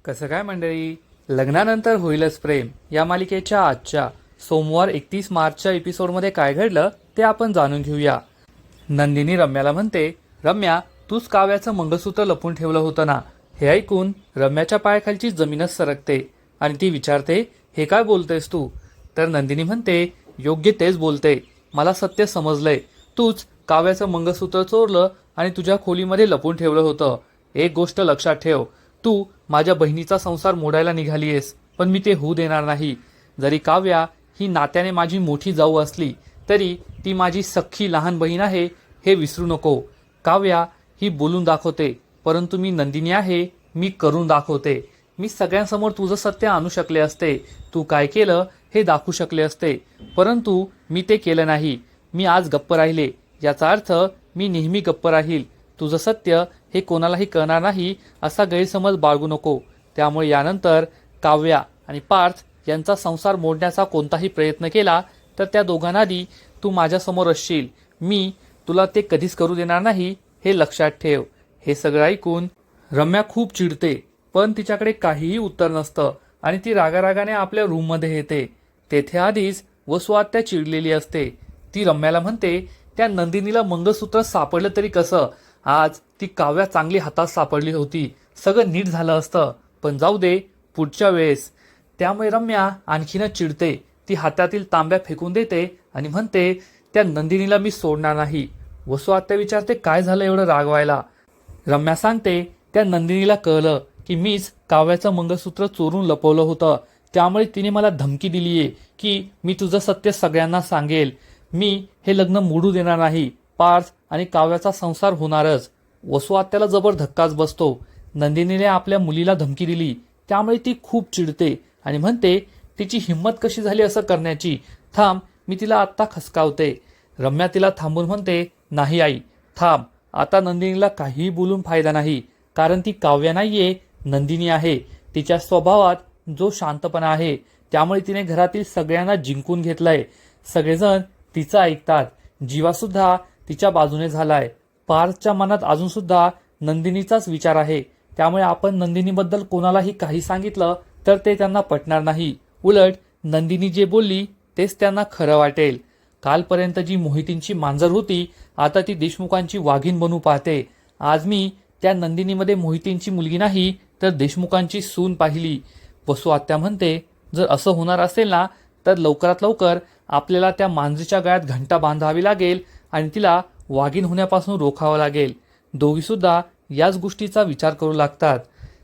कसं काय मंडळी, लग्नानंतर होईलच प्रेम या मालिकेच्या आजच्या सोमवार 31 मार्चच्या एपिसोडमध्ये काय घडलं ते आपण जाणून घेऊया. नंदिनी रम्याला म्हणते, रम्या तूच काव्याचं मंगळसूत्र लपून ठेवलं होतं ना. हे ऐकून रम्याच्या पायाखालची जमीनच सरकते आणि ती विचारते, हे काय बोलतेस तू? तर नंदिनी म्हणते, योग्य तेच बोलते. मला सत्य समजलंय. तूच काव्याचं मंगळसूत्र चोरलं आणि तुझ्या खोलीमध्ये लपून ठेवलं होतं. एक गोष्ट लक्षात ठेव, तू माझ्या बहिणीचा संसार मोडायला निघालीयस, पण मी ते होऊ देणार नाही. जरी काव्या ही नात्याने माझी मोठी जाऊ असली तरी ती माझी सख्खी लहान बहीण आहे, हे विसरू नको. काव्या ही बोलून दाखवते, परंतु मी नंदिनी आहे, मी करून दाखवते. मी सगळ्यांसमोर तुझं सत्य आणू शकले असते, तू काय केलं हे दाखवू शकले असते, परंतु मी ते केलं नाही. मी आज गप्प राहिले, याचा अर्थ मी नेहमी गप्प राहील. तुझं सत्य हे कोणालाही कळणार नाही असा गैरसमज बाळगू नको. त्यामुळे यानंतर काव्या आणि पार्थ यांचा संसार मोडण्याचा कोणताही प्रयत्न केला तर त्या दोघांनाही तू माझ्यासमोर असशील. मी तुला ते कधीच करू देणार नाही, हे लक्षात ठेव. हे सगळं ऐकून रम्या खूप चिडते, पण तिच्याकडे काहीही उत्तर नसतं आणि ती रागारागाने आपल्या रूममध्ये येते. तेथे आधीच वसू आत्या चिडलेली असते. ती रम्याला म्हणते, त्या नंदिनीला मंगळसूत्र सापडलं तरी कसं? आज ती काव्या चांगली हातात सापडली होती, सगळं नीट झालं असतं. पण जाऊ दे, पुढच्या वेळेस. त्यामुळे रम्या आणखीनच चिडते. ती हातातील तांब्या फेकून देते आणि म्हणते, त्या नंदिनीला मी सोडणार नाही. वसू आत्या विचारते, काय झालं एवढं रागवायला? रम्या सांगते, त्या नंदिनीला कळलं की मीच काव्याचं मंगळसूत्र चोरून लपवलं होतं. त्यामुळे तिने मला धमकी दिलीये की मी तुझं सत्य सगळ्यांना सांगेल. मी हे लग्न मोडू देणार नाही. पार्थ आणि काव्याचा संसार होणारच. वसू आत्याला जबर धक्काच बसतो. नंदिनीने आपल्या मुलीला धमकी दिली, त्यामुळे ती खूप चिडते आणि म्हणते, तिची हिंमत कशी झाली असं करण्याची? थांब, मी तिला आत्ता खसकावते. रम्या तिला थांबून म्हणते, नाही आई, थांब. आता नंदिनीला काहीही बोलून फायदा नाही, कारण ती काव्या नाहीये, नंदिनी आहे. तिच्या स्वभावात जो शांतपणा आहे, त्यामुळे तिने घरातील सगळ्यांना जिंकून घेतलंय. सगळेजण तिचं ऐकतात. जीवासुद्धा तिच्या बाजूने झालाय. पार्थच्या मनात अजून सुद्धा नंदिनीचाच विचार आहे. त्यामुळे आपण नंदिनीबद्दल कोणालाही काही सांगितलं तर ते त्यांना पटणार नाही. उलट नंदिनी जे बोलली तेच त्यांना खरं वाटेल. कालपर्यंत जी मोहितींची मांजर होती, आता ती देशमुखांची वाघीण बनू पाहते. आज मी त्या नंदिनीमध्ये मोहितींची मुलगी नाही तर देशमुखांची सून पाहिली. वसू आत्या म्हणते, जर असं होणार असेल ना, तर लवकरात लवकर आपल्याला त्या मांजरीच्या गळ्यात घंटा बांधावी लागेल आणि तिला वाघीण होण्यापासून रोखावं लागेल. दोघीसुद्धा याच गोष्टीचा विचार करू लागतात.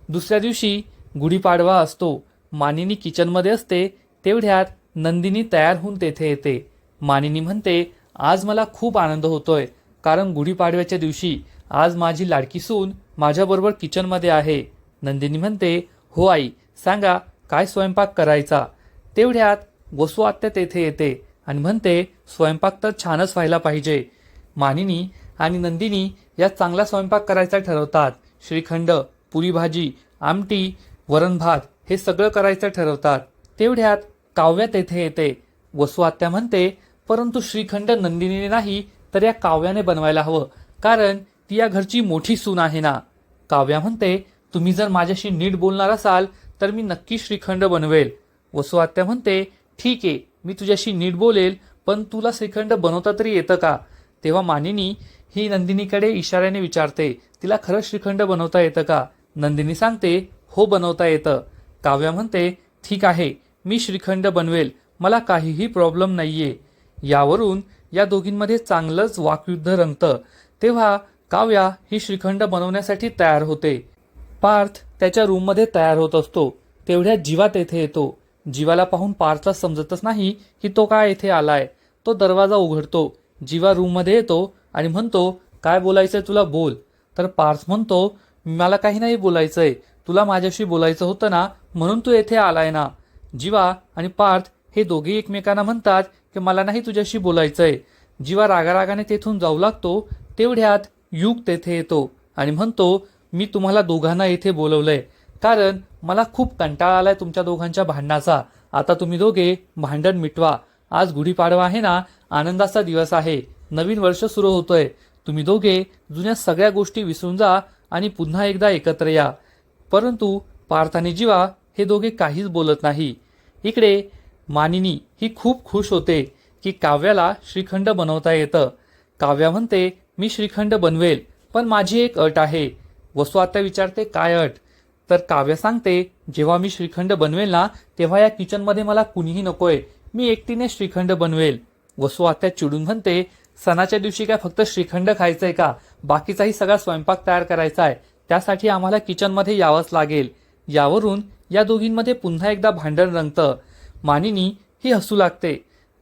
दुसऱ्या दिवशी गुढीपाडवा असतो. मानिनी किचनमध्ये असते. तेवढ्यात नंदिनी तयार होऊन तेथे येते. मानिनी म्हणते, आज मला खूप आनंद होतोय, कारण गुढीपाडव्याच्या दिवशी आज माझी लाडकी सून माझ्याबरोबर किचनमध्ये आहे. नंदिनी म्हणते, हो आई, सांगा काय स्वयंपाक करायचा? तेवढ्यात वसू आत्या तेथे येते आणि म्हणते, स्वयंपाक तर छानच व्हायला पाहिजे. मानिनी आणि नंदिनी या चांगला स्वयंपाक करायचा ठरवतात. श्रीखंड, पुरी भाजी, आमटी, वरण भात हे सगळं करायचं ठरवतात. तेवढ्यात काव्या तेथे येते. वसू आत्या म्हणते, परंतु श्रीखंड नंदिनीने नाही तर या काव्याने बनवायला हवं, कारण ती या घरची मोठी सून आहे ना. काव्या म्हणते, तुम्ही जर माझ्याशी नीट बोलणार असाल तर मी नक्की श्रीखंड बनवेल. वसू आत्या म्हणते, ठीक आहे, मी तुझ्याशी नीट बोलेल, पण तुला श्रीखंड बनवता तरी येतं का? तेव्हा मानिनी ही नंदिनीकडे इशाऱ्याने विचारते, तिला खरंच श्रीखंड बनवता येतं का? नंदिनी सांगते, हो, बनवता येतं. काव्या म्हणते, ठीक आहे, मी श्रीखंड बनवेल, मला काहीही प्रॉब्लेम नाहीये. यावरून या दोघींमध्ये चांगलंच वाकयुद्ध रंगतं. तेव्हा काव्या ही श्रीखंड बनवण्यासाठी तयार होते. पार्थ त्याच्या रूममध्ये तयार होत असतो. तेवढ्यात जीवा तेथे येतो. जीवाला पाहून पार्थला समजतच नाही की तो काय येथे आलाय. तो दरवाजा उघडतो. जीवा रूममध्ये येतो आणि म्हणतो, काय बोलायचंय तुला, बोल. तर पार्थ म्हणतो, मला काही नाही बोलायचंय, तुला माझ्याशी बोलायचं होतं ना, म्हणून तू येथे आलाय ना. जीवा आणि पार्थ हे दोघे एकमेकांना म्हणतात की मला नाही तुझ्याशी बोलायचंय. जीवा रागारागाने तेथून जाऊ लागतो. तेवढ्यात युग तेथे येतो आणि म्हणतो, मी तुम्हाला दोघांना येथे बोलवलंय कारण मला खूप कंटाळा आलाय तुमच्या दोघांच्या भांडणाचा. आता तुम्ही दोघे भांडण मिटवा. आज गुढीपाडवा आहे ना, आनंदाचा दिवस आहे, नवीन वर्ष सुरू होतोय. तुम्ही दोघे जुन्या सगळ्या गोष्टी विसरून जा आणि पुन्हा एकदा एकत्र या. परंतु पार्थ आणि जीवा हे दोघे काहीच बोलत नाही. इकडे मानिनी ही खूप खुश होते की काव्याला श्रीखंड बनवता येतं. काव्या म्हणते मी श्रीखंड बनवेल, पण माझी एक अट आहे. वसू आत्या विचारते काय अट? तर काव्य सांगते जेव्हा मी श्रीखंड बनवेल ना तेव्हा या किचनमध्ये मला कुणीही नकोय, मी एकटीने श्रीखंड बनवेल. वसू आत्या चिडून म्हणते सणाच्या दिवशी काय फक्त श्रीखंड खायचंय का? बाकीचाही सगळा स्वयंपाक तयार करायचा आहे, त्यासाठी आम्हाला किचनमध्ये यावंच लागेल. यावरून या दोघींमध्ये पुन्हा एकदा भांडण रंगतं. मानिनी ही हसू लागते.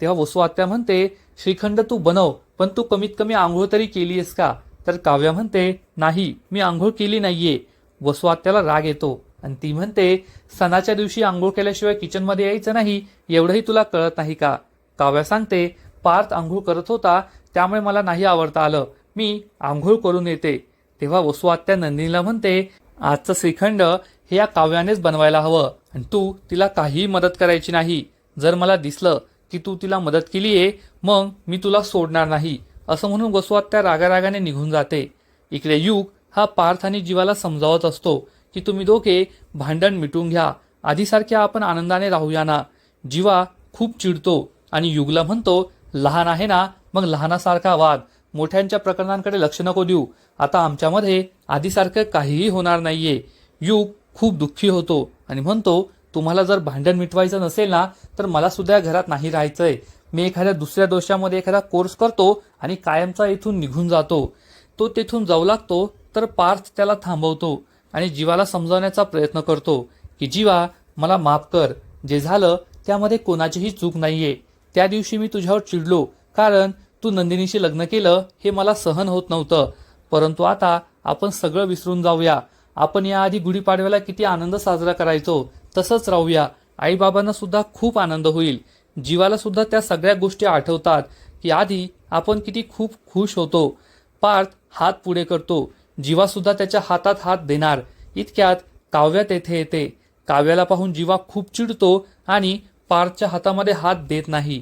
तेव्हा वसू आत्या म्हणते श्रीखंड तू बनव, पण तू कमीत कमी आंघोळ तरी केलीयस का? तर काव्या म्हणते नाही, मी आंघोळ केली नाहीये. वसू आत्याला राग येतो आणि ती म्हणते सणाच्या दिवशी आंघोळ केल्याशिवाय किचनमध्ये यायचं नाही, एवढंही तुला कळत नाही का? काव्या सांगते पार्थ आंघोळ करत होता त्यामुळे मला नाही आवडता आलं, मी आंघोळ करून येते. तेव्हा वसू आत्या नंदिनीला म्हणते आजचं श्रीखंड हे या काव्यानेच बनवायला हवं आणि तू तिला काहीही मदत करायची नाही. जर मला दिसलं की तू तिला मदत केलीये मग मी तुला सोडणार नाही, असं म्हणून वसू आत्या रागारागाने निघून जाते. इकडे युग हा पार्थ आणि जीवाला समजावत असतो की तुम्ही दोघे भांडण मिटून घ्या, आधीसारख्या आपण आनंदाने राहूया ना. जीवा खूप चिडतो आणि युगला म्हणतो लहान आहे ना मग लहानासारखा वाद, मोठ्यांच्या प्रकरणांकडे लक्ष नको देऊ, आता आमच्यामध्ये आधीसारखं काहीही होणार नाहीये. युग खूप दुःखी होतो आणि म्हणतो तुम्हाला जर भांडण मिटवायचं नसेल ना तर मला सुद्धा घरात नाही राहायचंय, मी एखाद्या दुसऱ्या दोषामध्ये एखादा कोर्स करतो आणि कायमचा इथून निघून जातो. तो तेथून जाऊ लागतो तर पार्थ त्याला थांबवतो आणि जीवाला समजावण्याचा प्रयत्न करतो की जीवा मला माफ कर, जे झालं त्यामध्ये कोणाचीही चूक नाहीये. त्या दिवशी मी तुझ्यावर चिडलो कारण तू नंदिनीशी लग्न केलं हे मला सहन होत नव्हतं, परंतु आता आपण सगळं विसरून जाऊया. आपण याआधी गुढीपाडव्याला किती आनंद साजरा करायचो तसंच राहूया, आईबाबांना सुद्धा खूप आनंद होईल. जीवाला सुद्धा त्या सगळ्या गोष्टी आठवतात की आधी आपण किती खूप खुश होतो. पार्थ हात पुढे करतो, जीवा सुद्धा त्याच्या हातात हात देणार. इतक्यात काव्या तेथे येते. काव्याला पाहून जीवा खूप चिडतो आणि पार्थच्या हातामध्ये हात देत नाही.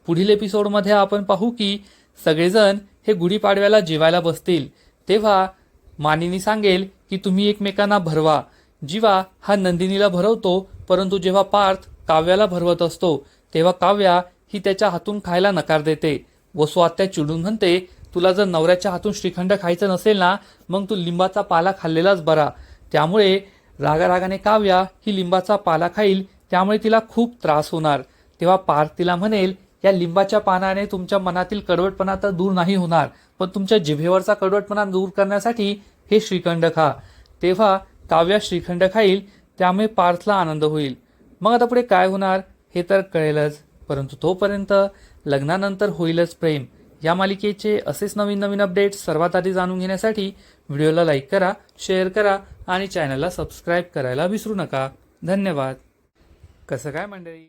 पुढील एपिसोडमध्ये आपण पाहू की सगळेजण हे गुढीपाडव्याला जेवायला बसतील तेव्हा मानिनी सांगेल की तुम्ही एकमेकांना भरवा. जीवा हा नंदिनीला भरवतो, परंतु जेव्हा पार्थ काव्याला भरवत असतो तेव्हा काव्या ही त्याच्या हातून खायला नकार देते. वसू आत्या चिडून म्हणते तुला जर नवऱ्याच्या हातून श्रीखंड खायचं नसेल ना मग तू लिंबाचा पाला खाल्लेलाच बरा. त्यामुळे रागारागाने काव्या ही लिंबाचा पाला खाईल, त्यामुळे तिला खूप त्रास होणार. तेव्हा पार्थ तिला म्हणेल या लिंबाच्या पानाने तुमच्या मनातील कडवटपणा तर दूर नाही होणार, पण तुमच्या जिभेवरचा कडवटपणा दूर करण्यासाठी हे श्रीखंड खा. तेव्हा काव्या श्रीखंड खाईल, त्यामुळे पार्थला आनंद होईल. मग आता पुढे काय होणार हे तर कळेलच, परंतु तोपर्यंत लग्नानंतर होईलच प्रेम या मालिकेचे असेच नवीन नवीन अपडेट्स सर्वात आधी जाणून घेण्यासाठी व्हिडिओला लाईक करा, शेअर करा आणि चॅनलला सबस्क्राईब करायला विसरू नका. धन्यवाद. कसं काय मंडळी?